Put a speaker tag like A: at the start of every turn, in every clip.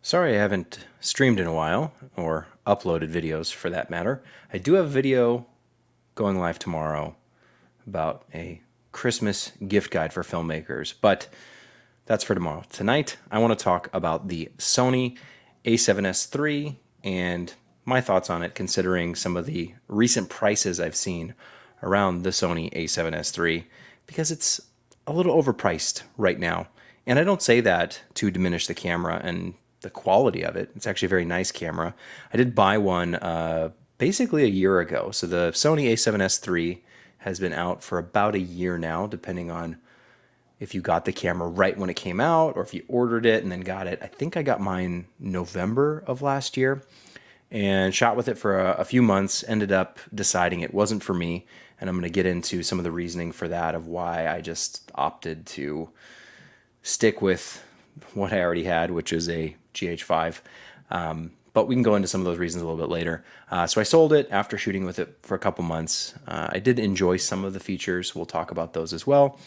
A: Sorry I haven't streamed in a while, or uploaded videos for that matter. I do have a video going live tomorrow about a Christmas gift guide for filmmakers, but that's for tomorrow. Tonight, I want to talk about the Sony a7S III and my thoughts on it, considering some of the recent prices I've seen around the Sony a7S III, because it's a little overpriced right now. And I don't say that to diminish the camera and the quality of it. It's actually a very nice camera. I did buy one basically a year ago. So the Sony a7S III has been out for about a year now, depending on if you got the camera right when it came out or if you ordered it and then got it. I think I got mine November of last year and shot with it for a few months, ended up deciding it wasn't for me. And I'm going to get into some of the reasoning for that, of why I just opted to stick with what I already had, which is a GH5. But we can go into some of those reasons a little bit later. So I sold it after shooting with it for a couple months. I did enjoy some of the features. We'll talk about those as well.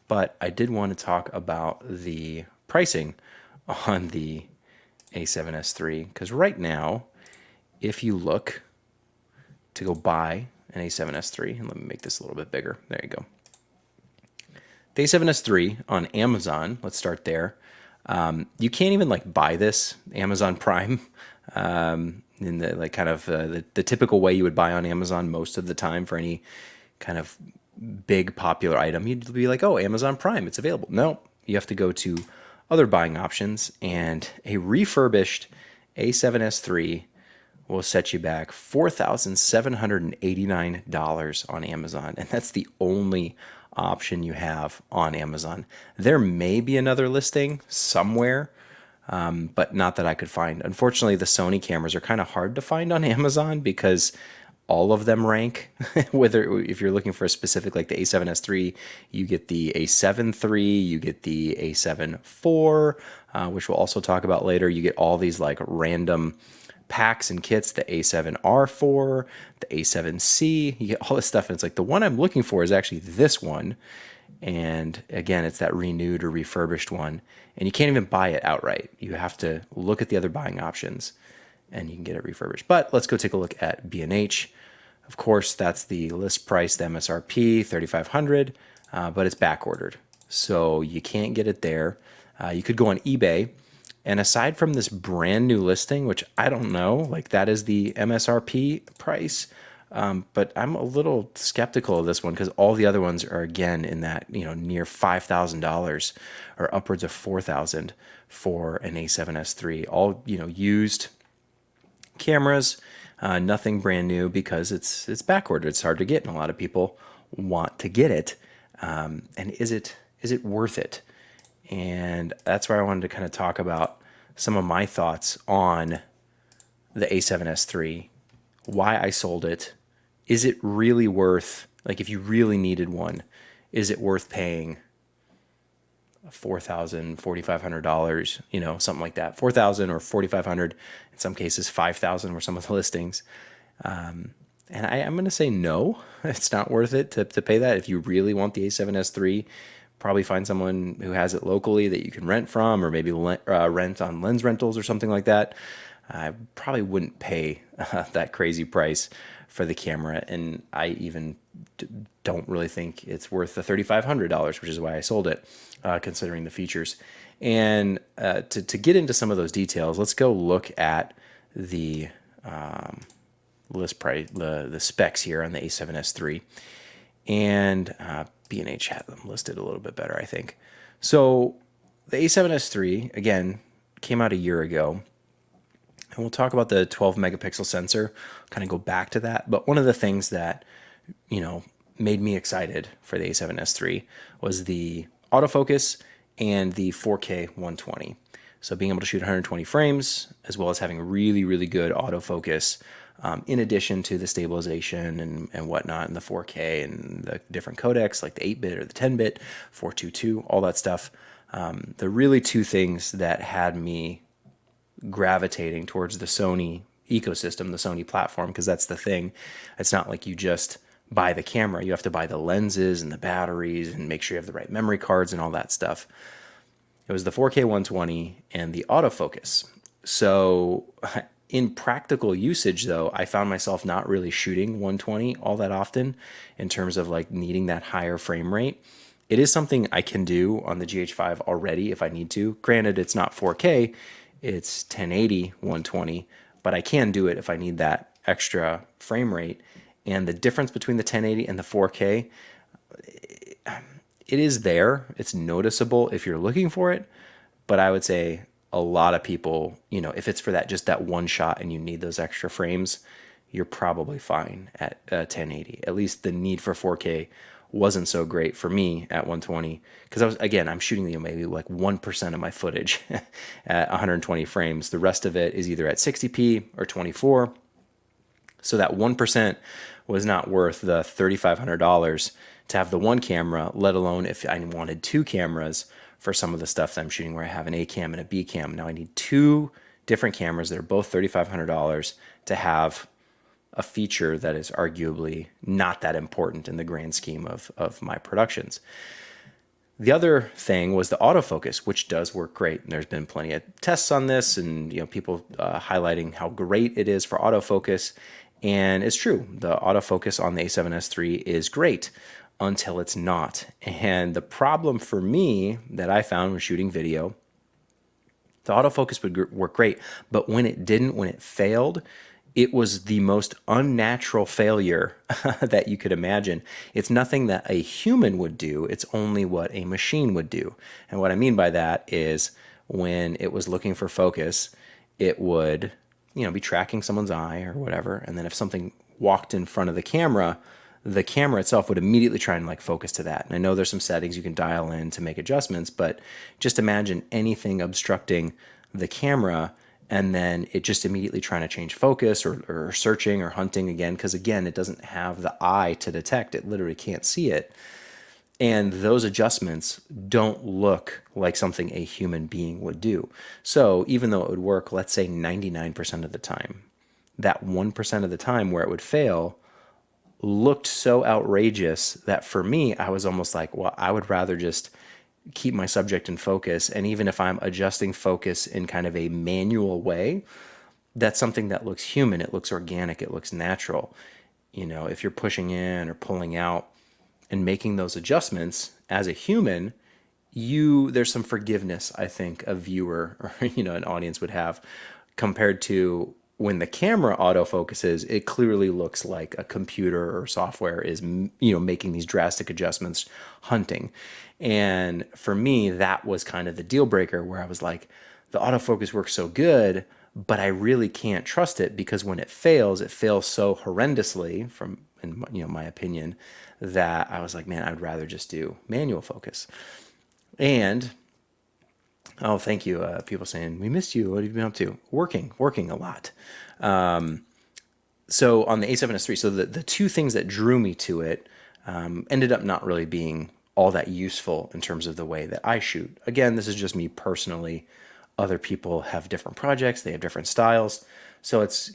A: But I did want to talk about the pricing on the a7S III, because right now, if you look to go buy an a7S III, and let me make this a little bit bigger. There you go. The a7S III on Amazon, let's start there. You can't even like buy this Amazon Prime in the like kind of the typical way you would buy on Amazon most of the time for any kind of big popular item. You'd be like, oh, Amazon Prime, it's available. No, you have to go to other buying options, and a refurbished a7S III will set you back $4,789 on Amazon, and that's the only option you have on Amazon. There may be another listing somewhere, but not that I could find. Unfortunately, the Sony cameras are kind of hard to find on Amazon because all of them rank. Whether if you're looking for a specific, like the a7S III, you get the a7 III, you get the a7 IV, which we'll also talk about later. You get all these like random packs and kits, the a7R4, the a7C, you get all this stuff, and it's like the one I'm looking for is actually this one, and again, it's that renewed or refurbished one, and you can't even buy it outright. You have to look at the other buying options, and you can get it refurbished. But let's go take a look at B&H. Of course, that's the list price, the MSRP, $3,500, but it's back ordered, so you can't get it there. You could go on eBay. And aside from this brand new listing, which I don't know, like that is the MSRP price, but I'm a little skeptical of this one because all the other ones are again in that, near $5,000 or upwards of $4,000 for an a7S III. All, used cameras, nothing brand new because it's back ordered. It's hard to get, and a lot of people want to get it. And is it worth it? And that's where I wanted to kind of talk about some of my thoughts on the a7S III, why I sold it. Is it really worth, like if you really needed one, is it worth paying $4,000, $4,500, something like that, $4,000 or $4,500, in some cases $5,000 were some of the listings. And I'm going to say no, it's not worth it to pay that. If you really want the a7S III, probably find someone who has it locally that you can rent from, or maybe rent on Lens Rentals or something like that. I probably wouldn't pay that crazy price for the camera, and I even don't really think it's worth the $3,500, which is why I sold it, considering the features. And to get into some of those details, let's go look at the list price, the specs here on the a7S III, and B&H had them listed a little bit better, I think. So the a7S III, again, came out a year ago. And we'll talk about the 12 megapixel sensor, kind of go back to that. But one of the things that, made me excited for the a7S III was the autofocus and the 4K 120. So being able to shoot 120 frames, as well as having really, really good autofocus, in addition to the stabilization and whatnot, and the 4K and the different codecs, like the 8-bit or the 10-bit, 422, all that stuff. The really two things that had me gravitating towards the Sony ecosystem, the Sony platform, because that's the thing. It's not like you just buy the camera. You have to buy the lenses and the batteries and make sure you have the right memory cards and all that stuff. It was the 4K 120 and the autofocus. So in practical usage though, I found myself not really shooting 120 all that often in terms of like needing that higher frame rate. It is something I can do on the GH5 already if I need to. Granted, it's not 4K, it's 1080 120, but I can do it if I need that extra frame rate. And the difference between the 1080 and the 4K, it is there. It's noticeable if you're looking for it, but I would say a lot of people, if it's for that just that one shot and you need those extra frames, you're probably fine at 1080. At least the need for 4K wasn't so great for me at 120 because I'm shooting maybe like 1% of my footage at 120 frames. The rest of it is either at 60p or 24. So that 1% was not worth the $3,500 to have the one camera, let alone if I wanted two cameras for some of the stuff that I'm shooting where I have an A cam and a B cam. Now I need two different cameras that are both $3,500 to have a feature that is arguably not that important in the grand scheme of my productions. The other thing was the autofocus, which does work great. And there's been plenty of tests on this and people highlighting how great it is for autofocus. And it's true, the autofocus on the A7S III is great until it's not. And the problem for me that I found when shooting video, the autofocus would work great, but when it didn't, when it failed, it was the most unnatural failure that you could imagine. It's nothing that a human would do. It's only what a machine would do. And what I mean by that is when it was looking for focus, it would, be tracking someone's eye or whatever. And then if something walked in front of the camera itself would immediately try and like focus to that. And I know there's some settings you can dial in to make adjustments, but just imagine anything obstructing the camera and then it just immediately trying to change focus or searching or hunting again, because again, it doesn't have the eye to detect. It literally can't see it. And those adjustments don't look like something a human being would do. So even though it would work, let's say 99% of the time, that 1% of the time where it would fail looked so outrageous that for me, I was almost like, well, I would rather just keep my subject in focus. And even if I'm adjusting focus in kind of a manual way, that's something that looks human. It looks organic. It looks natural. If you're pushing in or pulling out and making those adjustments as a human, there's some forgiveness, I think, a viewer or, an audience would have compared to when the camera autofocuses, it clearly looks like a computer or software is, making these drastic adjustments, hunting. And for me, that was kind of the deal breaker where I was like, the autofocus works so good, but I really can't trust it because when it fails so horrendously in my opinion, that I was like, man, I'd rather just do manual focus. And oh, thank you. People saying, we missed you. What have you been up to? Working a lot. So on the A7S III, so the two things that drew me to it ended up not really being all that useful in terms of the way that I shoot. Again, this is just me personally. Other people have different projects. They have different styles. So it's,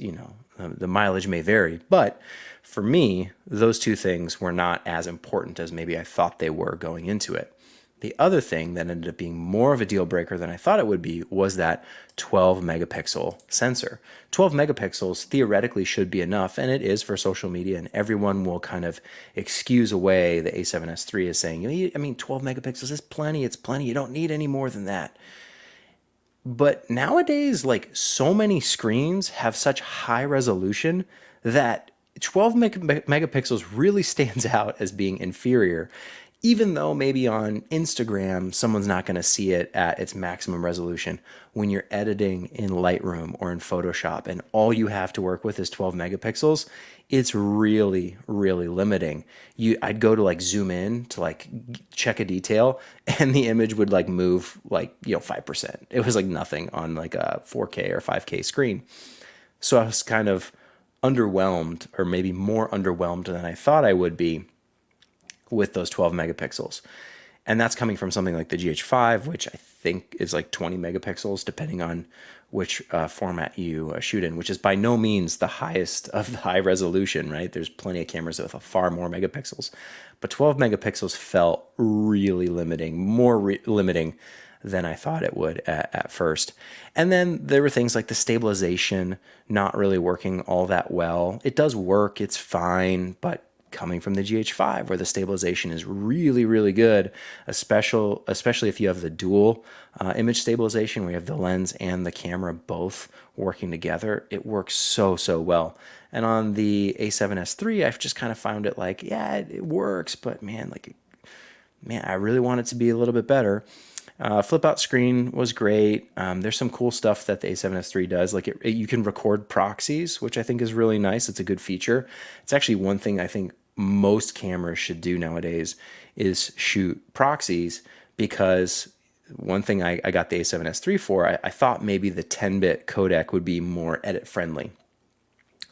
A: the mileage may vary. But for me, those two things were not as important as maybe I thought they were going into it. The other thing that ended up being more of a deal breaker than I thought it would be was that 12 megapixel sensor. 12 megapixels theoretically should be enough, and it is for social media, and everyone will kind of excuse away the A7S III as saying, 12 megapixels is plenty, it's plenty, you don't need any more than that. But nowadays, like so many screens have such high resolution that 12 megapixels really stands out as being inferior, even though maybe on Instagram, someone's not going to see it at its maximum resolution. When you're editing in Lightroom or in Photoshop and all you have to work with is 12 megapixels, it's really, really limiting. I'd go to like zoom in to like check a detail and the image would like move like, 5%. It was like nothing on like a 4K or 5K screen. So I was kind of underwhelmed, or maybe more underwhelmed than I thought I would be with those 12 megapixels. And that's coming from something like the GH5, which I think is like 20 megapixels, depending on which format you shoot in, which is by no means the highest of the high resolution, right? There's plenty of cameras with far more megapixels. But 12 megapixels felt really limiting, more limiting than I thought it would at first. And then there were things like the stabilization not really working all that well. It does work, it's fine, but coming from the GH5 where the stabilization is really, really good, especially if you have the dual image stabilization where you have the lens and the camera both working together, it works so, so well. And on the A7S III, I've just kind of found it like, yeah, it works, but man, I really want it to be a little bit better. Flip out screen was great. There's some cool stuff that the A7S III does. Like you can record proxies, which I think is really nice. It's a good feature. It's actually one thing I think most cameras should do nowadays is shoot proxies, because one thing I got the A7S III for, I thought maybe the 10-bit codec would be more edit friendly.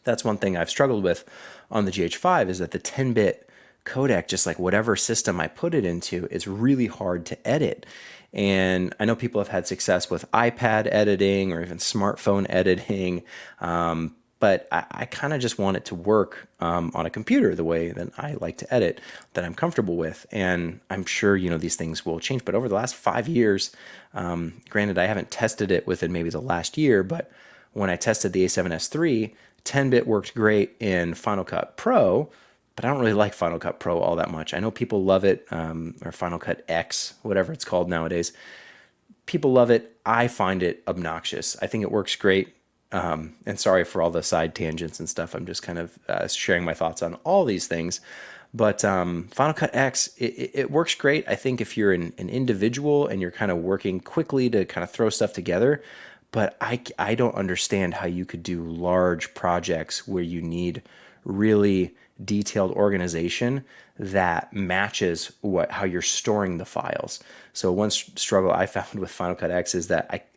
A: That's one thing I've struggled with on the GH5 is that the 10-bit codec, just like whatever system I put it into, it's really hard to edit. And I know people have had success with iPad editing or even smartphone editing, but I kind of just want it to work on a computer the way that I like to edit, that I'm comfortable with. And I'm sure, these things will change. But over the last 5 years, granted, I haven't tested it within maybe the last year, but when I tested the A7S III, 10-bit worked great in Final Cut Pro, but I don't really like Final Cut Pro all that much. I know people love it, or Final Cut X, whatever it's called nowadays. People love it. I find it obnoxious. I think it works great. And sorry for all the side tangents and stuff. I'm just kind of sharing my thoughts on all these things. But Final Cut X, it works great. I think if you're an individual and you're kind of working quickly to kind of throw stuff together, but I don't understand how you could do large projects where you need really detailed organization that matches how you're storing the files. So one struggle I found with Final Cut X is that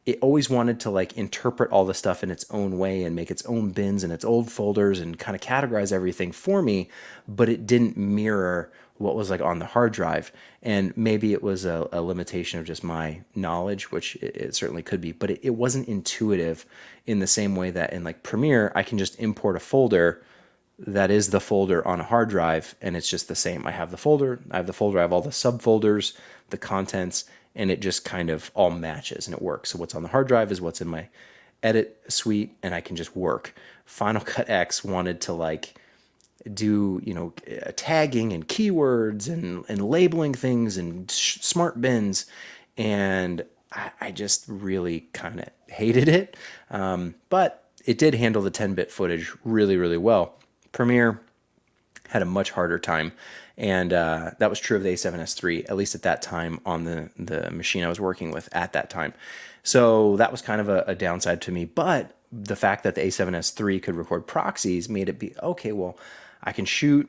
A: it always wanted to like interpret all the stuff in its own way and make its own bins and its old folders and kind of categorize everything for me, but it didn't mirror what was like on the hard drive. And maybe it was a limitation of just my knowledge, which it certainly could be, but it wasn't intuitive in the same way that in like Premiere, I can just import a folder that is the folder on a hard drive, and it's just the same. I have the folder, I have all the subfolders, the contents, and it just kind of all matches and it works. So what's on the hard drive is what's in my edit suite, and I can just work. Final Cut X wanted to like do, tagging and keywords and labeling things and smart bins, and I just really kind of hated it. But it did handle the 10-bit footage really, really well. Premiere had a much harder time, and that was true of the A7S III, at least at that time on the machine I was working with at that time. So that was kind of a downside to me, but the fact that the A7S III could record proxies made it be, okay, well, I can shoot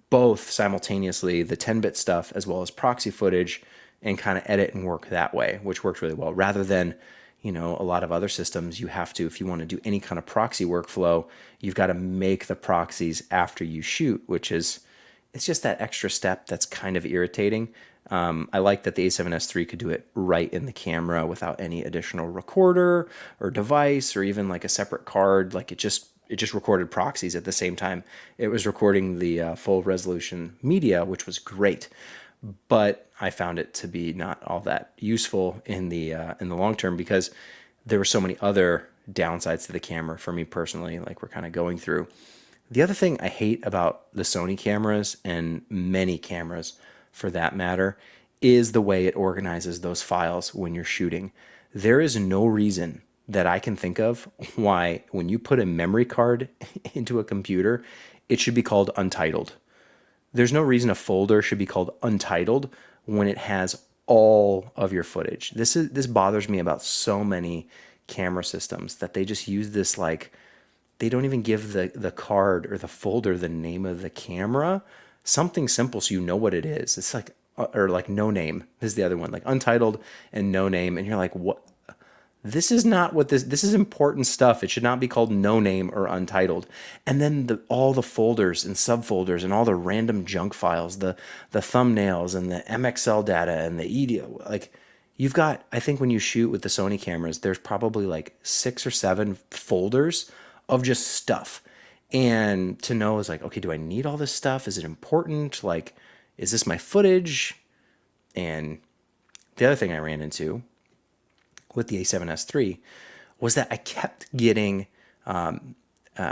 A: both simultaneously, the 10-bit stuff as well as proxy footage, and kind of edit and work that way, which worked really well, rather than a lot of other systems, you have to, if you want to do any kind of proxy workflow, you've got to make the proxies after you shoot, it's just that extra step that's kind of irritating. I like that the A7S III could do it right in the camera without any additional recorder or device or even like a separate card. Like it just recorded proxies at the same time it was recording the full resolution media, which was great. But I found it to be not all that useful in the long term, because there were so many other downsides to the camera for me personally, like we're kind of going through. The other thing I hate about the Sony cameras, and many cameras for that matter, is the way it organizes those files when you're shooting. There is no reason that I can think of why when you put a memory card into a computer, it should be called untitled. There's no reason a folder should be called untitled when it has all of your footage. This bothers me about so many camera systems, that they just use this, like, they don't even give the card or the folder the name of the camera. Something simple so you know what it is. It's like, or like no name is the other one, like untitled and no name. And you're like, what? This is not what this is important stuff. It should not be called no name or untitled. And then all the folders and subfolders and all the random junk files, the thumbnails and the MXL data and the EDO, like you've got, I think when you shoot with the Sony cameras, there's probably like 6 or 7 folders of just stuff. And to know is like, okay, do I need all this stuff? Is it important? Like, is this my footage? And the other thing I ran into with the A7S III was that I kept getting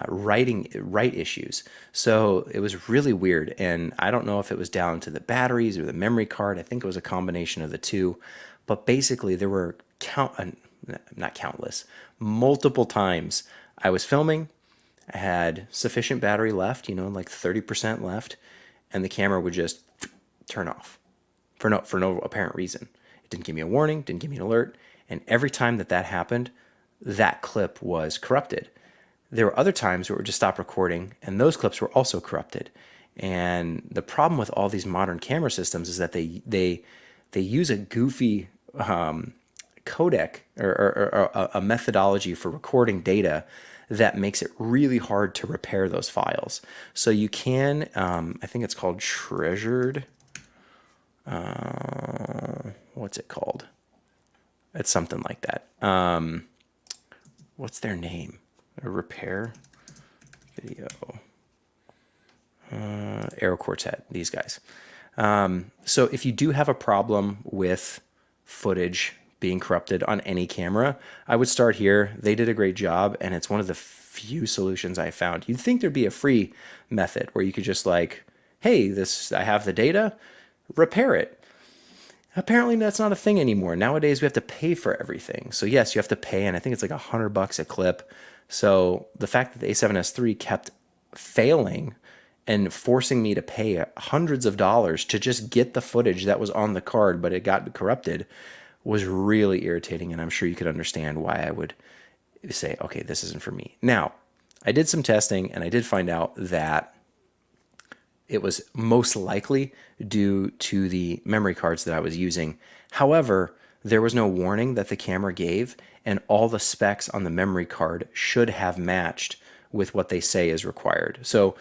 A: write issues. So it was really weird. And I don't know if it was down to the batteries or the memory card. I think it was a combination of the two. But basically, there were not countless, multiple times I was filming. I had sufficient battery left, like 30% left, and the camera would just turn off for no apparent reason. It didn't give me a warning, didn't give me an alert, and every time that happened, that clip was corrupted. There were other times where it would just stop recording, and those clips were also corrupted. And the problem with all these modern camera systems is that they use a goofy codec or a methodology for recording data that makes it really hard to repair those files. So you can, I think it's called treasured. What's it called? It's something like that. What's their name? A repair video. Aero Quartet, these guys. So if you do have a problem with footage being corrupted on any camera, I would start here. They did a great job, and it's one of the few solutions I found. You'd think there'd be a free method where you could just like, hey, I have the data, repair it. Apparently that's not a thing anymore. Nowadays we have to pay for everything. So yes, you have to pay, and I think it's like $100 a clip. So the fact that the A7S III kept failing and forcing me to pay hundreds of dollars to just get the footage that was on the card, but it got corrupted, was really irritating. And I'm sure you could understand why I would say, okay, this isn't for me. Now, I did some testing and I did find out that it was most likely due to the memory cards that I was using. However, there was no warning that the camera gave, and all the specs on the memory card should have matched with what they say is required. So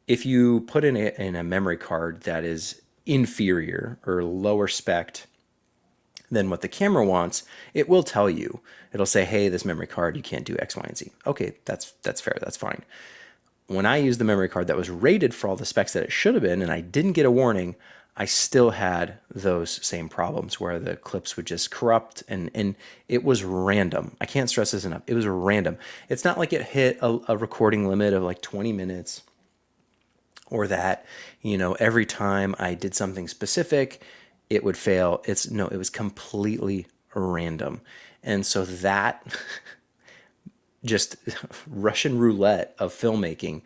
A: if you put in a memory card that is inferior or lower spec than what the camera wants, it will tell you. It'll say, hey, this memory card, you can't do X, Y, and Z. Okay, that's fair, that's fine. When I used the memory card that was rated for all the specs that it should have been, and I didn't get a warning, I still had those same problems where the clips would just corrupt, and it was random. I can't stress this enough. It was random. It's not like it hit a recording limit of like 20 minutes or that, every time I did something specific, it would fail. It was completely random. And so that just Russian roulette of filmmaking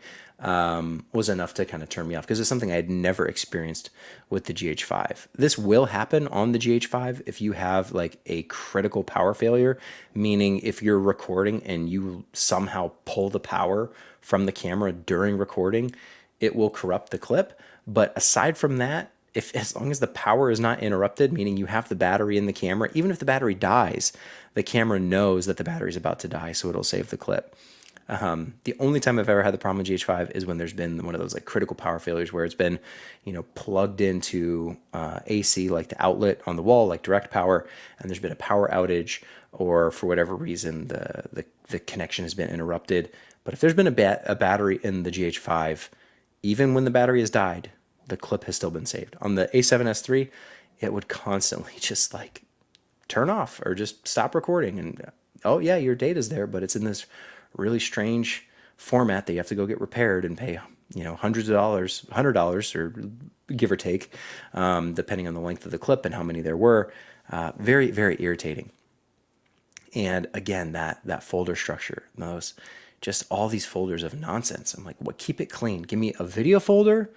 A: was enough to kind of turn me off, because it's something I had never experienced with the GH5. This will happen on the GH5 if you have like a critical power failure, meaning if you're recording and you somehow pull the power from the camera during recording, it will corrupt the clip. But aside from that, as long as the power is not interrupted, meaning you have the battery in the camera, even if the battery dies, the camera knows that the battery is about to die, so it'll save the clip. The only time I've ever had the problem with GH5 is when there's been one of those like critical power failures where it's been, plugged into AC, like the outlet on the wall, like direct power, and there's been a power outage, or for whatever reason the connection has been interrupted. But if there's been a battery in the GH5, even when the battery has died, the clip has still been saved. On the A7S III, it would constantly just like turn off or just stop recording, and oh yeah, your data's there, but it's in this really strange format that you have to go get repaired and pay, hundreds of dollars, $100 or give or take, depending on the length of the clip and how many there were. Very, very irritating. And again, that folder structure, just all these folders of nonsense. I'm like, what? Keep it clean. Give me a video folder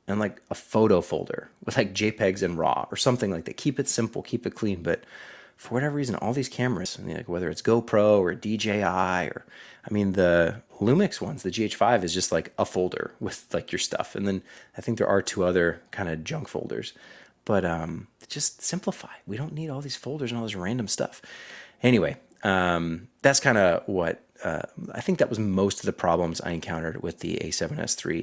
A: and like a photo folder with like JPEGs and RAW or something like that. Keep it simple, keep it clean. But for whatever reason, all these cameras, like whether it's GoPro or DJI or, the Lumix ones, the GH5 is just like a folder with like your stuff. And then I think there are two other kind of junk folders. But just simplify. We don't need all these folders and all this random stuff. Anyway, that's kind of what I think that was most of the problems I encountered with the A7S III.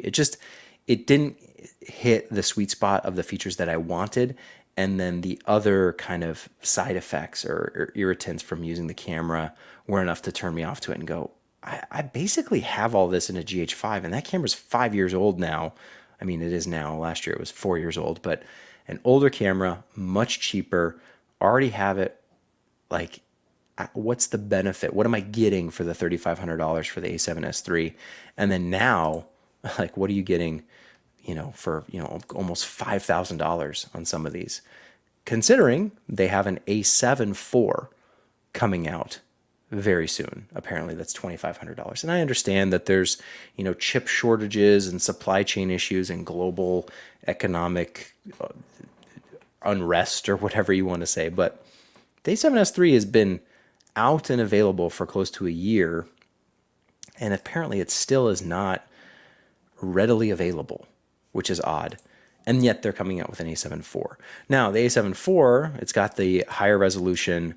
A: It didn't hit the sweet spot of the features that I wanted. And then the other kind of side effects or irritants from using the camera were enough to turn me off to it and go, I basically have all this in a GH5, and that camera's 5 years old now. It is now. Last year it was 4 years old, but an older camera, much cheaper, already have it. Like, what's the benefit? What am I getting for the $3,500 for the A7S III? And then now, like, what are you getting, for, almost $5,000 on some of these? Considering they have an A7 IV coming out very soon. Apparently that's $2,500. And I understand that there's, chip shortages and supply chain issues and global economic unrest or whatever you want to say, but the A7S III has been out and available for close to a year, and apparently it still is not readily available, which is odd. And yet they're coming out with an A7 IV. Now, the A7 IV, it's got the higher resolution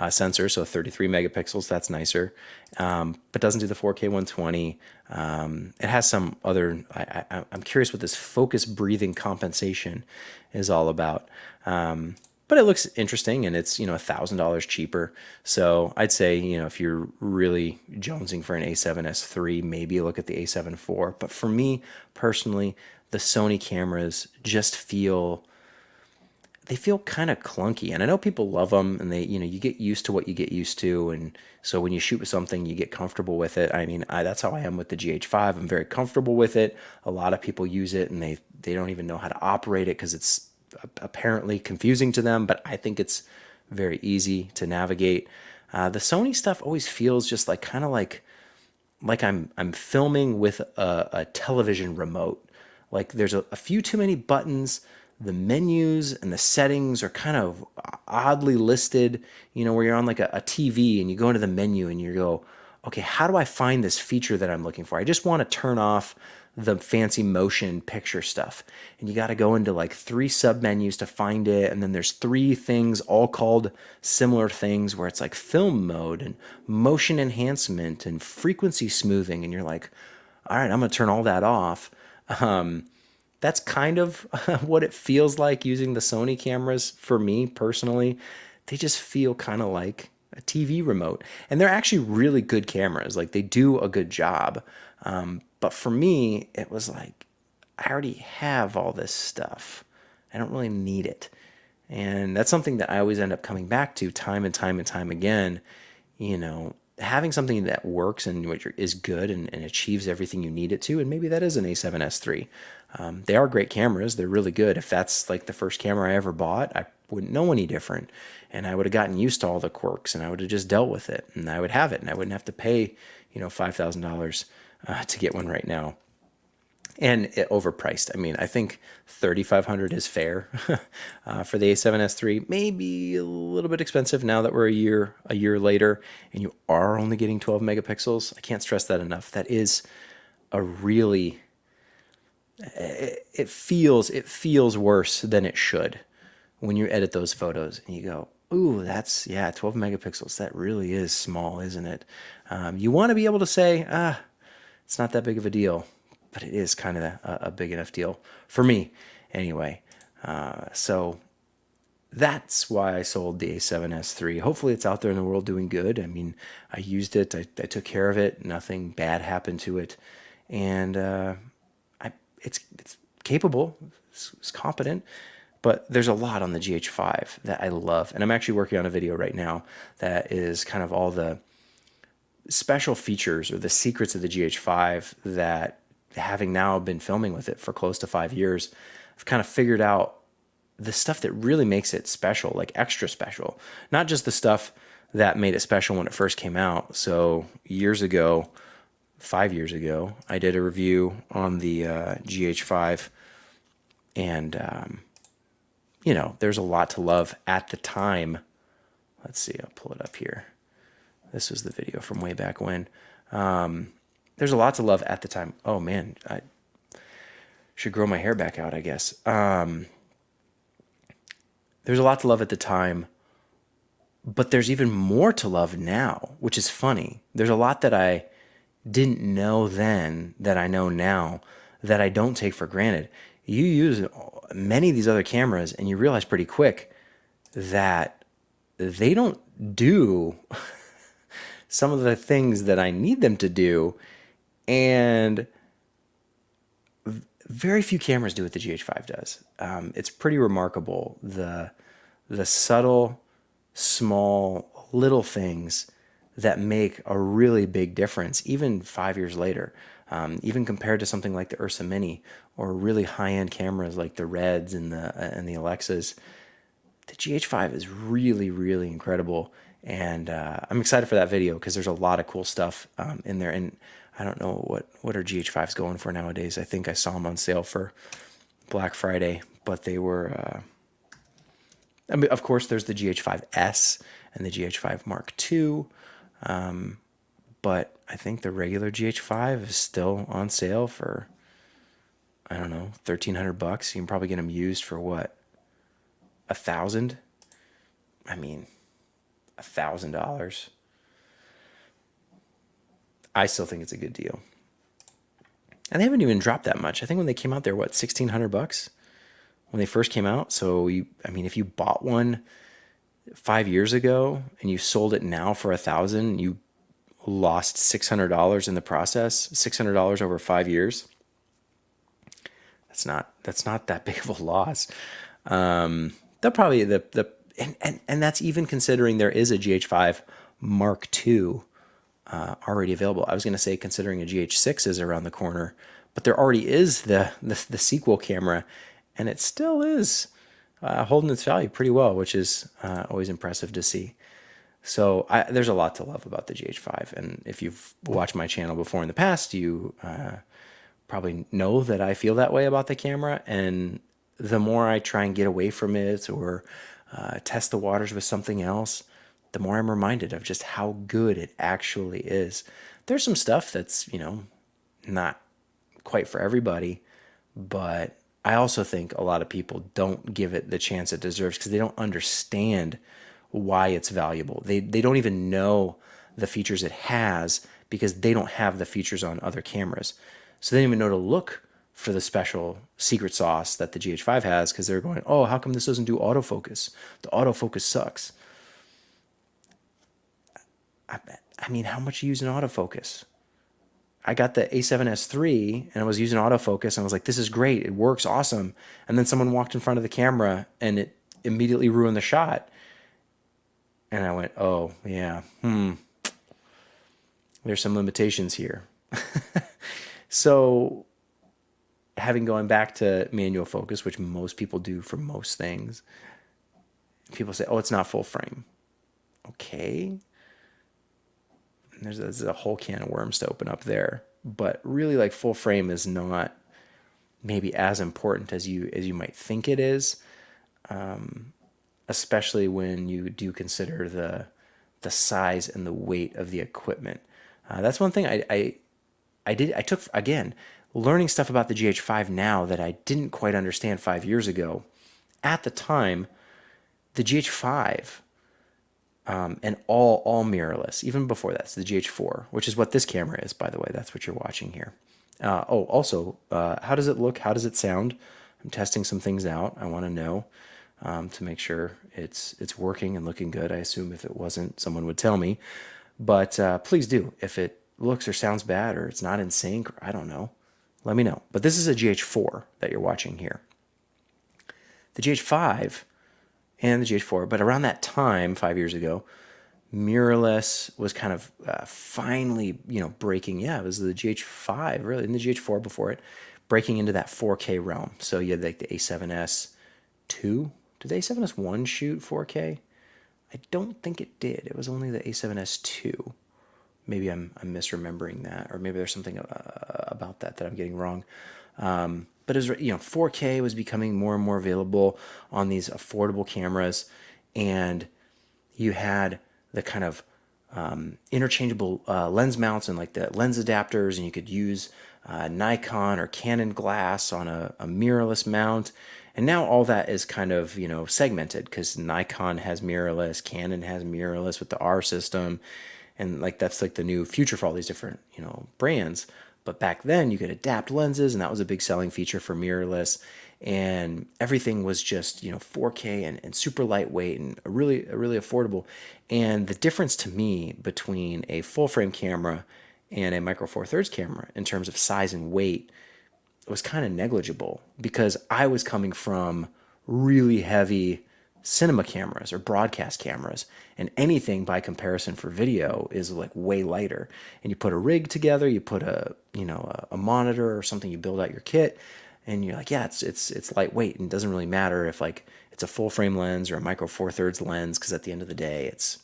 A: sensor, so 33 megapixels, that's nicer, but doesn't do the 4K 120. It has some other, I'm curious what this focus breathing compensation is all about. But it looks interesting, and it's, $1,000 cheaper. So I'd say, if you're really jonesing for an A7S III, maybe look at the A7 IV. But for me personally, the Sony cameras just feel kind of clunky. And I know people love them, and you get used to what you get used to. And so when you shoot with something, you get comfortable with it. I mean, that's how I am with the GH5. I'm very comfortable with it. A lot of people use it, and they don't even know how to operate it because it's apparently confusing to them, but I think it's very easy to navigate. The Sony stuff always feels just like I'm filming with a television remote. Like there's a few too many buttons. The menus and the settings are kind of oddly listed, where you're on like a TV and you go into the menu and you go, okay, how do I find this feature that I'm looking for? I just want to turn off the fancy motion picture stuff. And you got to go into like 3 submenus to find it. And then there's 3 things all called similar things where it's like film mode and motion enhancement and frequency smoothing. And you're like, all right, I'm going to turn all that off. That's kind of what it feels like using the Sony cameras for me personally. They just feel kind of like a TV remote. And they're actually really good cameras. Like they do a good job. But for me, it was like, I already have all this stuff. I don't really need it. And that's something that I always end up coming back to time and time and time again. Having something that works and which is good and achieves everything you need it to. And maybe that is an A7S III. They are great cameras. They're really good. If that's like the first camera I ever bought, I wouldn't know any different. And I would have gotten used to all the quirks, and I would have just dealt with it, and I would have it, and I wouldn't have to pay, $5,000 to get one right now. And overpriced. I mean, I think $3,500 is fair for the A7S III. Maybe a little bit expensive now that we're a year later, and you are only getting 12 megapixels. I can't stress that enough. That is a really, it feels worse than it should when you edit those photos and you go, ooh, 12 megapixels. That really is small, isn't it? You want to be able to say, it's not that big of a deal, but it is kind of a big enough deal for me anyway. So that's why I sold the A7S III. Hopefully it's out there in the world doing good. I mean, I used it. I took care of it. Nothing bad happened to it. And it's capable. It's competent. But there's a lot on the GH5 that I love. And I'm actually working on a video right now that is kind of all the special features or the secrets of the GH5 that, having now been filming with it for close to 5 years, I've kind of figured out the stuff that really makes it special, like extra special. Not just the stuff that made it special when it first came out. So years ago, 5 years ago, I did a review on the GH5, and there's a lot to love at the time. Let's see, I'll pull it up here. This was the video from way back when. There's a lot to love at the time. Oh man, I should grow my hair back out, I guess. There's a lot to love at the time, but there's even more to love now, which is funny. There's a lot that I didn't know then that I know now that I don't take for granted. You use many of these other cameras and you realize pretty quick that they don't do some of the things that I need them to do. And very few cameras do what the GH5 does. It's pretty remarkable. The subtle small little things that make a really big difference, even 5 years later. Even compared to something like the Ursa Mini or really high-end cameras like the Reds and the Alexas, the GH5 is really, really incredible. And I'm excited for that video because there's a lot of cool stuff in there. And I don't know what are GH5s going for nowadays. I think I saw them on sale for Black Friday, but they were. I mean, of course, there's the GH5S and the GH5 Mark II, but I think the regular GH5 is still on sale for, I don't know, $1,300. You can probably get them used for what, 1,000? I mean, $1,000. I still think it's a good deal. And they haven't even dropped that much. I think when they came out, they were what, $1,600 when they first came out. So I mean, if you bought one 5 years ago and you sold it now for 1,000, you lost $600 in the process. $600 over 5 years. That's not that big of a loss. They'll probably and that's even considering there is a GH5 Mark II already available. I was going to say considering a GH6 is around the corner, but there already is the sequel camera, and it still is holding its value pretty well, which is always impressive to see. So there's a lot to love about the GH5, and if you've watched my channel before in the past, you probably know that I feel that way about the camera. And the more I try and get away from it or test the waters with something else, the more I'm reminded of just how good it actually is. There's some stuff that's, not quite for everybody, but I also think a lot of people don't give it the chance it deserves because they don't understand why it's valuable. They don't even know the features it has because they don't have the features on other cameras. So they don't even know to look for the special secret sauce that the GH5 has because they're going, oh, how come this doesn't do autofocus? The autofocus sucks. I mean, how much are you using autofocus? I got the A7S III and I was using autofocus and I was like, this is great. It works awesome. And then someone walked in front of the camera and it immediately ruined the shot. And I went, oh, yeah, there's some limitations here. So having gone back to manual focus, which most people do for most things, people say, oh, it's not full frame. Okay. There's a whole can of worms to open up there. But really, like, full frame is not maybe as important as you might think it is, especially when you do consider the size and the weight of the equipment. That's one thing I took, again, learning stuff about the GH5 now that I didn't quite understand 5 years ago. At the time, the GH5 and all mirrorless, even before that, it's the GH4, which is what this camera is, by the way. That's what you're watching here. Also, how does it look? How does it sound? I'm testing some things out. I want to know to make sure it's working and looking good. I assume if it wasn't, someone would tell me. But please do. If it looks or sounds bad or it's not in sync, or I don't know, let me know. But this is a GH4 that you're watching here. The GH5 and the GH4, but around that time, 5 years ago, mirrorless was kind of finally, breaking. Yeah, it was the GH5, really, and the GH4 before it, breaking into that 4K realm. So you had like the A7S II. Did the A7S 1 shoot 4K? I don't think it did. It was only the A7S II. Maybe I'm misremembering that, or maybe there's something about that I'm getting wrong. But it was, 4K was becoming more and more available on these affordable cameras, and you had the kind of interchangeable lens mounts and like the lens adapters, and you could use Nikon or Canon glass on a mirrorless mount. And now all that is kind of, segmented because Nikon has mirrorless, Canon has mirrorless with the R system. And like that's like the new future for all these different, brands. But back then you could adapt lenses, and that was a big selling feature for mirrorless. And everything was just, 4K and super lightweight and really affordable. And the difference to me between a full frame camera and a Micro Four Thirds camera in terms of size and weight was kind of negligible because I was coming from really heavy cinema cameras or broadcast cameras, and anything by comparison for video is like way lighter. And you put a rig together, you put a monitor or something, you build out your kit, and you're like, yeah, it's lightweight, and it doesn't really matter if like it's a full frame lens or a micro four thirds lens, because at the end of the day, it's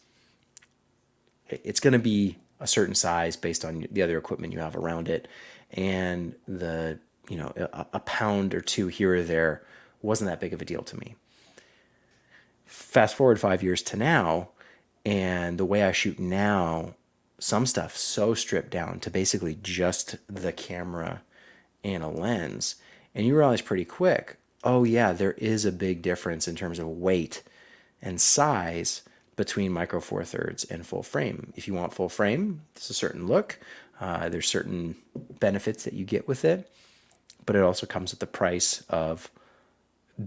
A: going to be a certain size based on the other equipment you have around it, and a pound or two here or there wasn't that big of a deal to me. Fast forward 5 years to now, and the way I shoot now, some stuff so stripped down to basically just the camera and a lens, and you realize pretty quick, oh yeah, there is a big difference in terms of weight and size between micro four thirds and full frame. If you want full frame, it's a certain look. There's certain benefits that you get with it, but it also comes with the price of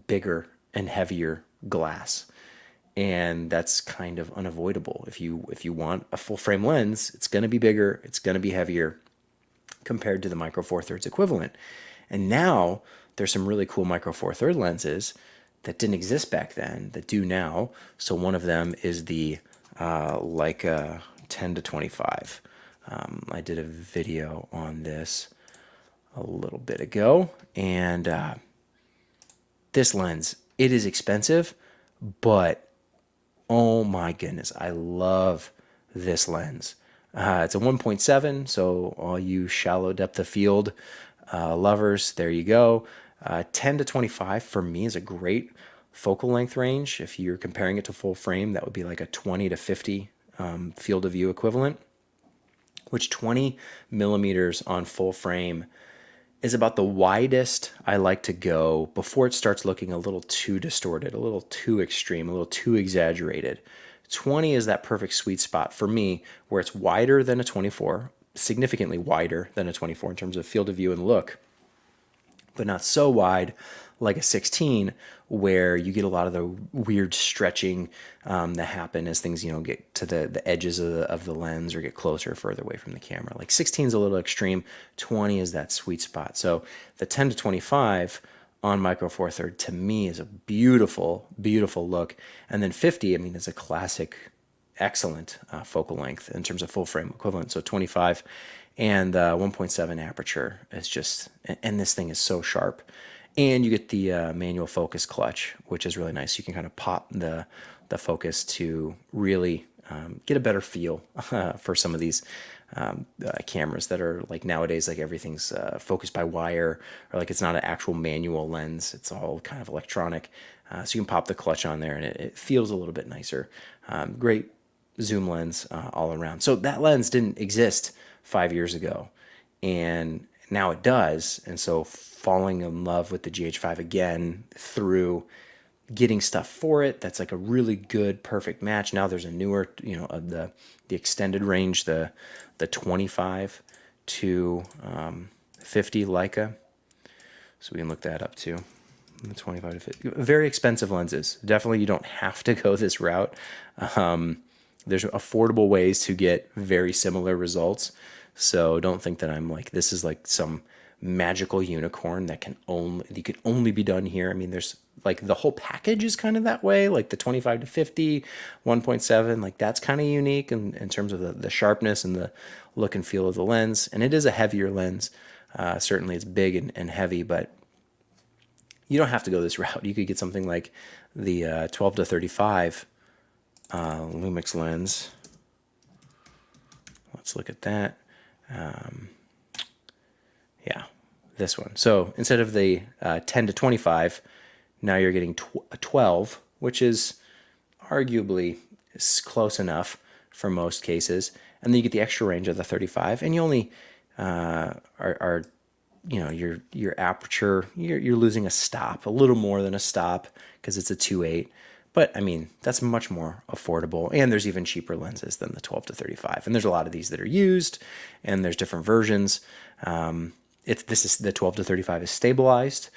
A: bigger and heavier glass. And that's kind of unavoidable. If you want a full frame lens, it's going to be bigger, it's going to be heavier compared to the micro four thirds equivalent. And now there's some really cool micro four thirds lenses that didn't exist back then that do now. So one of them is the Leica 10 to 25. I did a video on this a little bit ago, and this lens, it is expensive, but oh my goodness, I love this lens. It's a 1.7, so all you shallow depth of field lovers, there you go. 10 to 25 for me is a great focal length range. If you're comparing it to full frame, that would be like a 20 to 50 field of view equivalent, which 20 millimeters on full frame is about the widest I like to go before it starts looking a little too distorted, a little too extreme, a little too exaggerated. 20 is that perfect sweet spot for me, where it's wider than a 24, significantly wider than a 24 in terms of field of view and look, but not so wide like a 16, where you get a lot of the weird stretching that happen as things get to the edges of the lens or get closer or further away from the camera. Like 16 is a little extreme, 20 is that sweet spot. So the 10 to 25 on micro four thirds to me is a beautiful, beautiful look. And then 50, I mean, is a classic, excellent focal length in terms of full frame equivalent. So 25 and 1.7 aperture is just, and this thing is so sharp. And you get the manual focus clutch, which is really nice. You can kind of pop the focus to really get a better feel for some of these cameras that are like nowadays, like everything's focused by wire, or like it's not an actual manual lens. It's all kind of electronic. So you can pop the clutch on there and it feels a little bit nicer. Great zoom lens all around. So that lens didn't exist 5 years ago, and now it does. And so falling in love with the GH5 again through getting stuff for it that's like a really good, perfect match. Now there's a newer, the extended range, the 25 to 50 Leica. So we can look that up too. The 25 to 50. Very expensive lenses. Definitely you don't have to go this route. There's affordable ways to get very similar results. So don't think that I'm like, this is like some magical unicorn that could only be done here. I mean, there's like the whole package is kind of that way, like the 25 to 50, 1.7, like that's kind of unique in terms of the sharpness and the look and feel of the lens. And it is a heavier lens. Certainly it's big and heavy, but you don't have to go this route. You could get something like the 12 to 35 Lumix lens. Let's look at that. Yeah, this one. So instead of the 10 to 25, now you're getting a 12, which is arguably close enough for most cases. And then you get the extra range of the 35, and you only your aperture, you're losing a stop, a little more than a stop, because it's a 2.8. But I mean, that's much more affordable, and there's even cheaper lenses than the 12 to 35. And there's a lot of these that are used, and there's different versions. This is the 12 to 35 is stabilized,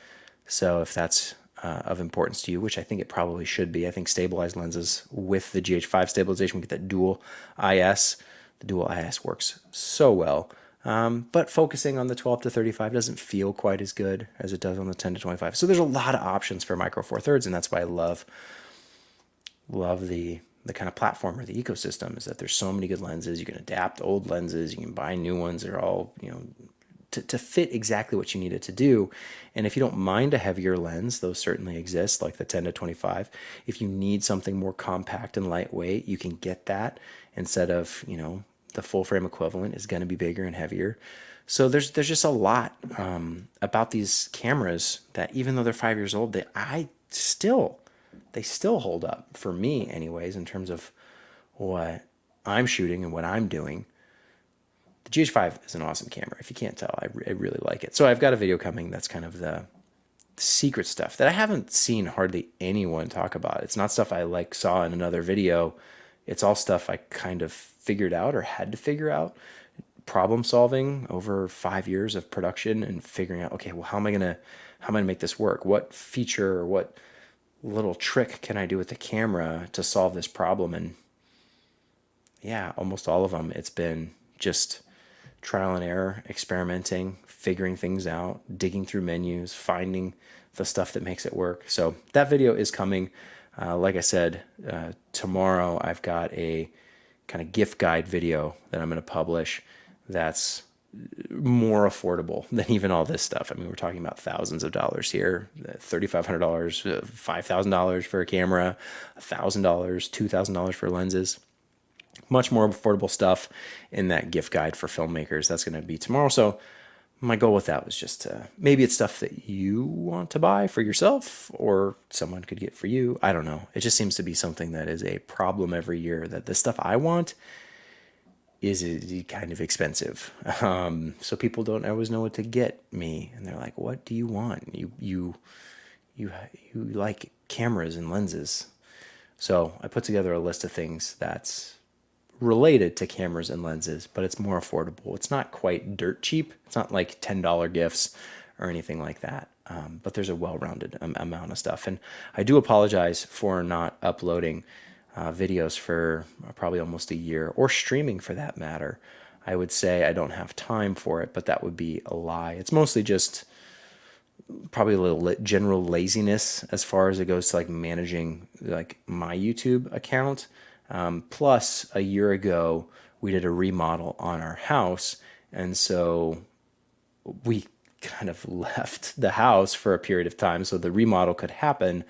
A: so if that's of importance to you, which I think it probably should be, I think stabilized lenses with the GH5 stabilization, we get that dual IS. The dual IS works so well. But focusing on the 12 to 35 doesn't feel quite as good as it does on the 10 to 25. So there's a lot of options for micro four thirds, and that's why I love love the kind of platform or the ecosystem is that there's so many good lenses. You can adapt old lenses, you can buy new ones. They're all, to fit exactly what you need it to do. And if you don't mind a heavier lens, those certainly exist, like the 10 to 25. If you need something more compact and lightweight, you can get that instead of, the full frame equivalent is going to be bigger and heavier. So there's just a lot about these cameras that even though they're 5 years old, they still hold up for me anyways in terms of what I'm shooting and what I'm doing. The GH5 is an awesome camera. If you can't tell, I really like it. So I've got a video coming that's kind of the secret stuff that I haven't seen hardly anyone talk about. It's not stuff I saw in another video. It's all stuff I kind of figured out or had to figure out. Problem solving over 5 years of production and figuring out, okay, well, how am I gonna make this work? What feature or what little trick can I do with the camera to solve this problem? And yeah, almost all of them, it's been just trial and error, experimenting, figuring things out, digging through menus, finding the stuff that makes it work. So that video is coming. Like I said, tomorrow I've got a kind of gift guide video that I'm going to publish that's more affordable than even all this stuff. I mean, we're talking about thousands of dollars here, $3,500, $5,000 for a camera, $1,000, $2,000 for lenses. Much more affordable stuff in that gift guide for filmmakers. That's going to be tomorrow. So my goal with that was just maybe it's stuff that you want to buy for yourself or someone could get for you. I don't know. It just seems to be something that is a problem every year, that the stuff I want is kind of expensive. So people don't always know what to get me. And they're like, what do you want? You like cameras and lenses. So I put together a list of things that's related to cameras and lenses, but it's more affordable. It's not quite dirt cheap. It's not like $10 gifts or anything like that. But there's a well-rounded amount of stuff. And I do apologize for not uploading videos for probably almost a year, or streaming for that matter. I would say I don't have time for it, but that would be a lie. It's mostly just probably a little general laziness as far as it goes to like managing like my YouTube account. Plus, a year ago, we did a remodel on our house, and so we kind of left the house for a period of time so the remodel could happen.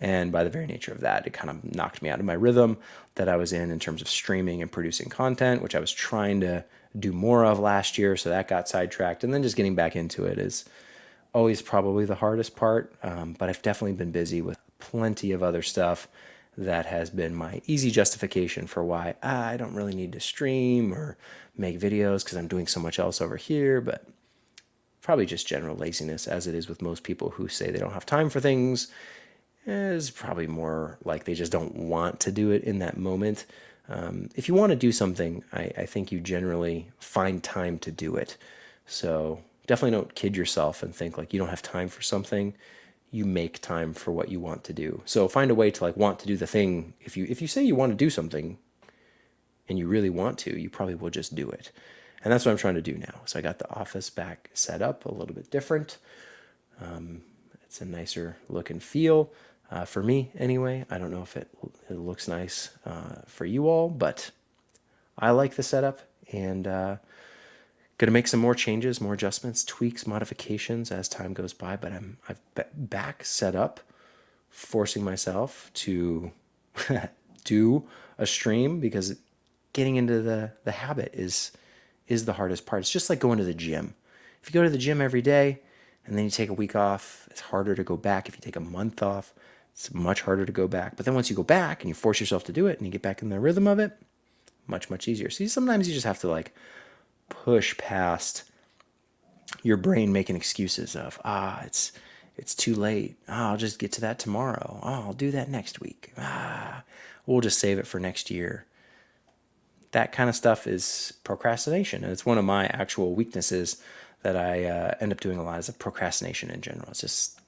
A: And by the very nature of that, it kind of knocked me out of my rhythm that I was in terms of streaming and producing content, which I was trying to do more of last year. So that got sidetracked. And then just getting back into it is always probably the hardest part. But I've definitely been busy with plenty of other stuff that has been my easy justification for why I don't really need to stream or make videos because I'm doing so much else over here. But probably just general laziness, as it is with most people who say they don't have time for things. Is probably more like they just don't want to do it in that moment. If you want to do something, I think you generally find time to do it. So definitely don't kid yourself and think like you don't have time for something. You make time for what you want to do. So find a way to like want to do the thing. If you say you want to do something and you really want to, you probably will just do it. And that's what I'm trying to do now. So I got the office back set up a little bit different. It's a nicer look and feel. For me, anyway. I don't know if it looks nice for you all, but I like the setup, and going to make some more changes, more adjustments, tweaks, modifications as time goes by. But I've back set up, forcing myself to do a stream because getting into the habit is the hardest part. It's just like going to the gym. If you go to the gym every day and then you take a week off, it's harder to go back. If you take a month off, it's much harder to go back. But then once you go back and you force yourself to do it and you get back in the rhythm of it, much, much easier. See, sometimes you just have to like push past your brain making excuses of, it's too late. I'll just get to that tomorrow. I'll do that next week. We'll just save it for next year. That kind of stuff is procrastination. And it's one of my actual weaknesses that I end up doing a lot, is a procrastination in general. It's just,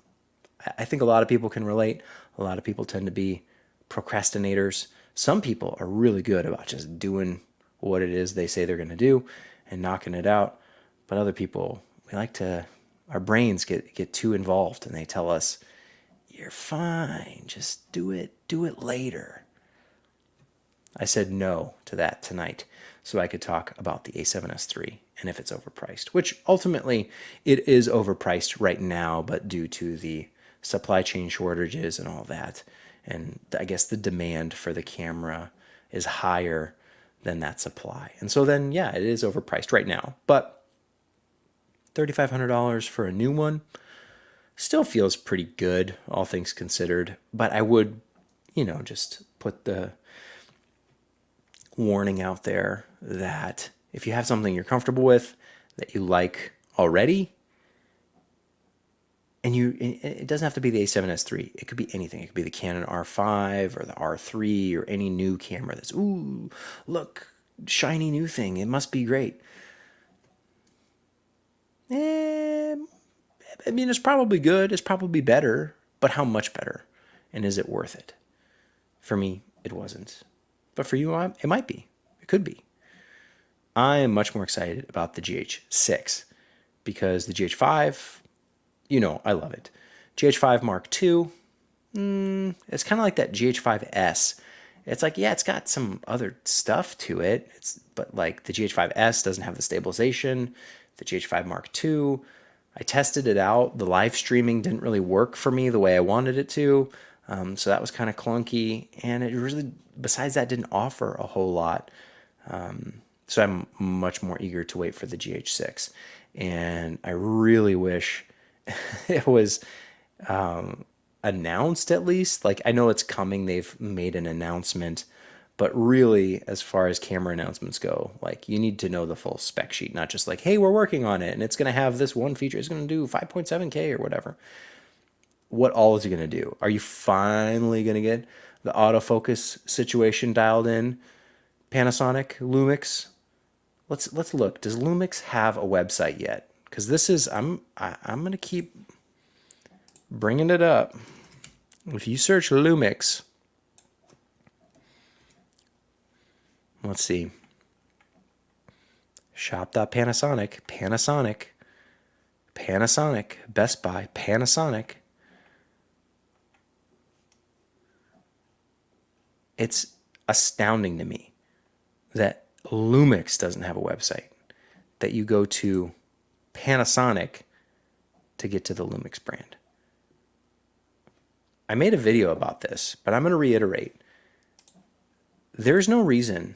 A: I think a lot of people can relate. A lot of people tend to be procrastinators. Some people are really good about just doing what it is they say they're going to do and knocking it out. But other people, our brains get too involved and they tell us, you're fine, just do it later. I said no to that tonight so I could talk about the A7S III and if it's overpriced, which ultimately it is overpriced right now, but due to the supply chain shortages and all that. And I guess the demand for the camera is higher than that supply. And so then, yeah, it is overpriced right now. But $3,500 for a new one still feels pretty good, all things considered. But I would, just put the warning out there that if you have something you're comfortable with, that you like already, and it doesn't have to be the A7S III. It could be anything. It could be the Canon R5 or the R3 or any new camera that's, ooh, look, shiny new thing. It must be great. I mean, it's probably good. It's probably better. But how much better? And is it worth it? For me, it wasn't. But for you, it might be. It could be. I am much more excited about the GH6 because the GH5, I love it. GH5 Mark II, it's kind of like that GH5S. It's like, yeah, it's got some other stuff to it. But like the GH5S doesn't have the stabilization. The GH5 Mark II, I tested it out. The live streaming didn't really work for me the way I wanted it to. So that was kind of clunky. And it really, besides that, didn't offer a whole lot. So I'm much more eager to wait for the GH6. And I really wish it was announced at least. Like, I know it's coming. They've made an announcement. But really, as far as camera announcements go, like, you need to know the full spec sheet, not just like, hey, we're working on it, and it's going to have this one feature. It's going to do 5.7K or whatever. What all is it going to do? Are you finally going to get the autofocus situation dialed in? Panasonic, Lumix. Let's look. Does Lumix have a website yet? Because this is, I'm going to keep bringing it up. If you search Lumix, let's see. Shop.Panasonic, Panasonic, Best Buy, Panasonic. It's astounding to me that Lumix doesn't have a website, that you go to Panasonic to get to the Lumix brand. I made a video about this, but I'm going to reiterate. There's no reason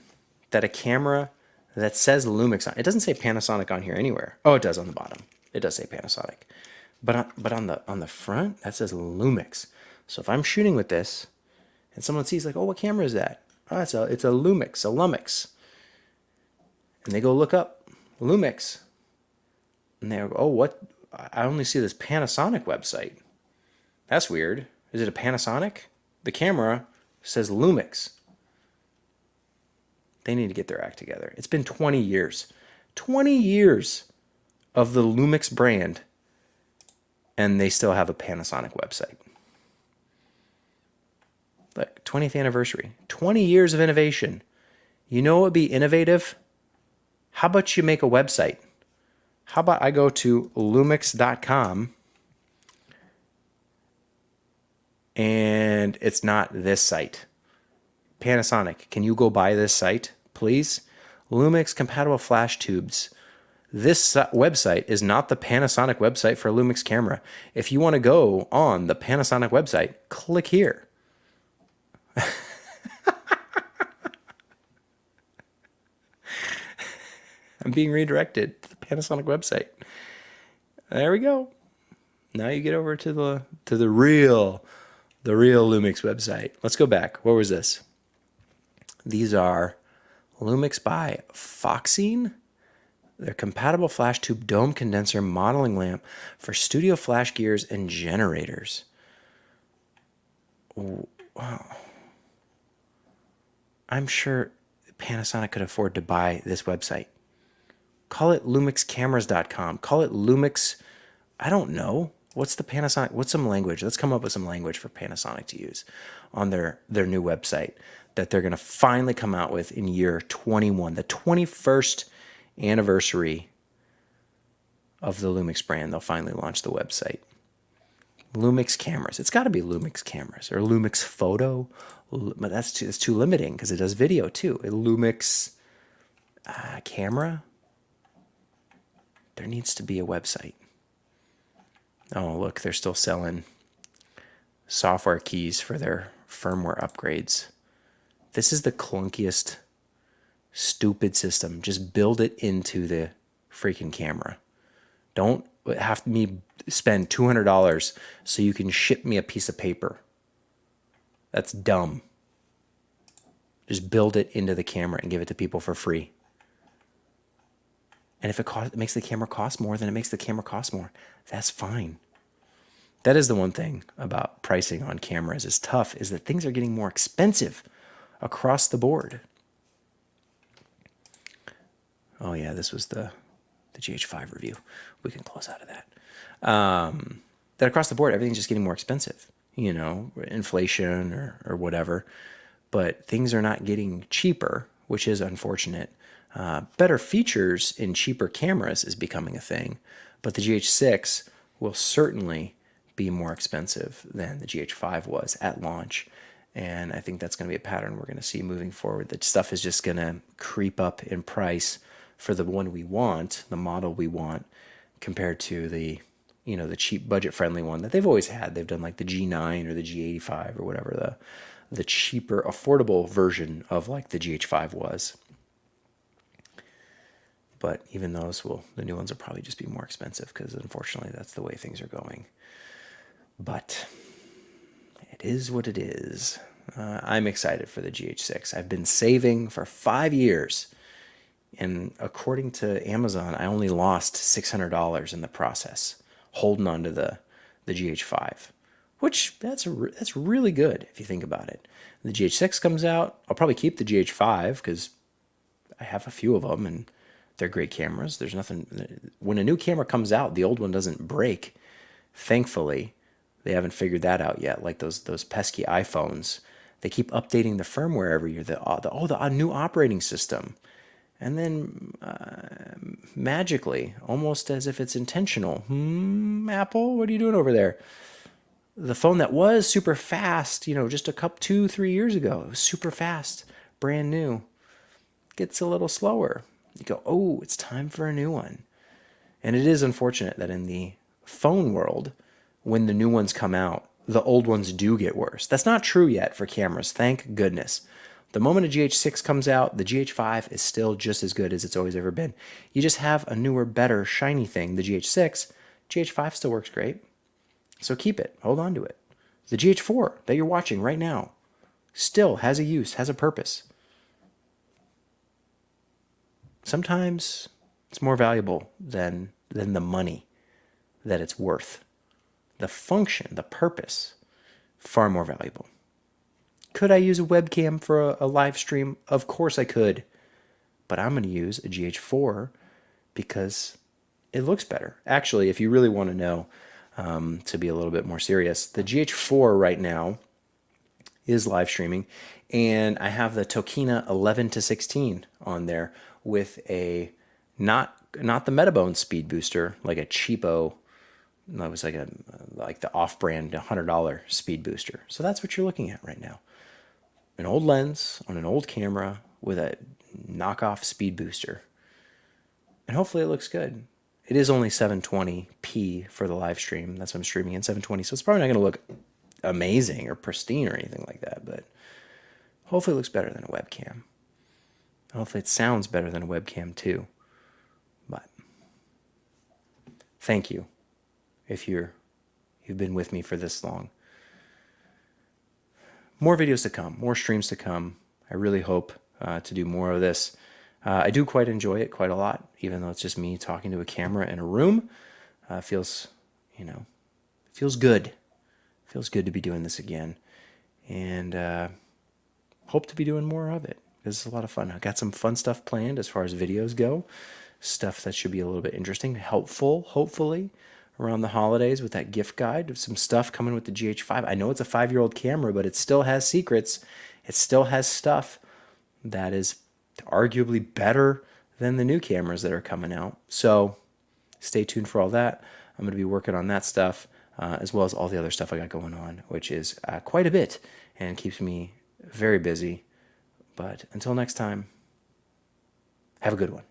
A: that a camera that says Lumix on it doesn't say Panasonic on here anywhere. Oh, it does on the bottom. It does say Panasonic. But on the front, that says Lumix. So if I'm shooting with this and someone sees like, oh, what camera is that? Oh, it's a Lumix, a Lumix. And they go look up Lumix. And they go, oh, what? I only see this Panasonic website. That's weird. Is it a Panasonic? The camera says Lumix. They need to get their act together. It's been 20 years. 20 years of the Lumix brand, and they still have a Panasonic website. Look, 20th anniversary. 20 years of innovation. You know what would be innovative? How about you make a website? How about I go to lumix.com and it's not this site. Panasonic, can you go buy this site, please? Lumix compatible flash tubes. This website is not the Panasonic website for a Lumix camera. If you want to go on the Panasonic website, click here. I'm being redirected to the Panasonic website. There we go. Now you get over to the real Lumix website. Let's go back. What was this? These are Lumix by Foxine. They're compatible flash tube dome condenser modeling lamp for studio flash gears and generators. Wow. I'm sure Panasonic could afford to buy this website. Call it lumixcameras.com. Call it Lumix. I don't know. What's the Panasonic? What's some language? Let's come up with some language for Panasonic to use on their new website that they're going to finally come out with in year 21, the 21st anniversary of the Lumix brand. They'll finally launch the website. Lumix cameras. It's got to be Lumix cameras or Lumix photo, But it's too limiting because it does video too. A Lumix camera. There needs to be a website. Oh, look, they're still selling software keys for their firmware upgrades. This is the clunkiest, stupid system. Just build it into the freaking camera. Don't have me spend $200 so you can ship me a piece of paper. That's dumb. Just build it into the camera and give it to people for free. And if it makes the camera cost more, then it makes the camera cost more. That's fine. That is the one thing about pricing on cameras is tough, is that things are getting more expensive across the board. Oh yeah, this was the GH5 review. We can close out of that. That across the board, everything's just getting more expensive. You know, inflation or whatever. But things are not getting cheaper, which is unfortunate. Better features in cheaper cameras is becoming a thing, but the GH6 will certainly be more expensive than the GH5 was at launch, and I think that's going to be a pattern we're going to see moving forward. That stuff is just going to creep up in price for the one we want, the model we want, compared to the cheap budget-friendly one that they've always had. They've done like the G9 or the G85 or whatever the cheaper, affordable version of like the GH5 was. But even those the new ones will probably just be more expensive because unfortunately that's the way things are going. But it is what it is. I'm excited for the GH6. I've been saving for 5 years. And according to Amazon, I only lost $600 in the process, holding on to the GH5, which that's really good if you think about it. The GH6 comes out, I'll probably keep the GH5 because I have a few of them and they're great cameras. There's nothing, when a new camera comes out, the old one doesn't break. Thankfully, they haven't figured that out yet. Like those pesky iPhones, they keep updating the firmware every year. The new operating system, and then magically, almost as if it's intentional. Apple, what are you doing over there? The phone that was super fast, just a couple 2-3 years ago, it was super fast, brand new, gets a little slower. You go, oh, it's time for a new one. And it is unfortunate that in the phone world, when the new ones come out, the old ones do get worse. That's not true yet for cameras, thank goodness. The moment a GH6 comes out, the GH5 is still just as good as it's always ever been. You just have a newer, better, shiny thing, the GH6. GH5 still works great. So keep it, hold on to it. The GH4 that you're watching right now still has a use, has a purpose. Sometimes it's more valuable than the money that it's worth. The function, the purpose, far more valuable. Could I use a webcam for a live stream? Of course I could. But I'm going to use a GH4 because it looks better. Actually, if you really want to know, to be a little bit more serious, the GH4 right now is live streaming, and I have the Tokina 11-16 on there with a not the Metabone speed booster, like a cheapo. That was like the off-brand $100 speed booster. So that's what you're looking at right now. An old lens on an old camera with a knockoff speed booster. And hopefully it looks good. It is only 720p for the live stream. That's what I'm streaming in, 720. So it's probably not going to look amazing or pristine or anything like that. But hopefully it looks better than a webcam. Hopefully it sounds better than a webcam too. But thank you if you've been with me for this long. More videos to come, more streams to come. I really hope to do more of this. I do quite enjoy it quite a lot, even though it's just me talking to a camera in a room. Feels good. Feels good to be doing this again. And hope to be doing more of it. This is a lot of fun. I got some fun stuff planned as far as videos go. Stuff that should be a little bit interesting, helpful, hopefully, around the holidays with that gift guide. Some stuff coming with the GH5. I know it's a 5-year-old camera, but it still has secrets. It still has stuff that is arguably better than the new cameras that are coming out. So stay tuned for all that. I'm going to be working on that stuff as well as all the other stuff I got going on, which is quite a bit and keeps me very busy. But until next time, have a good one.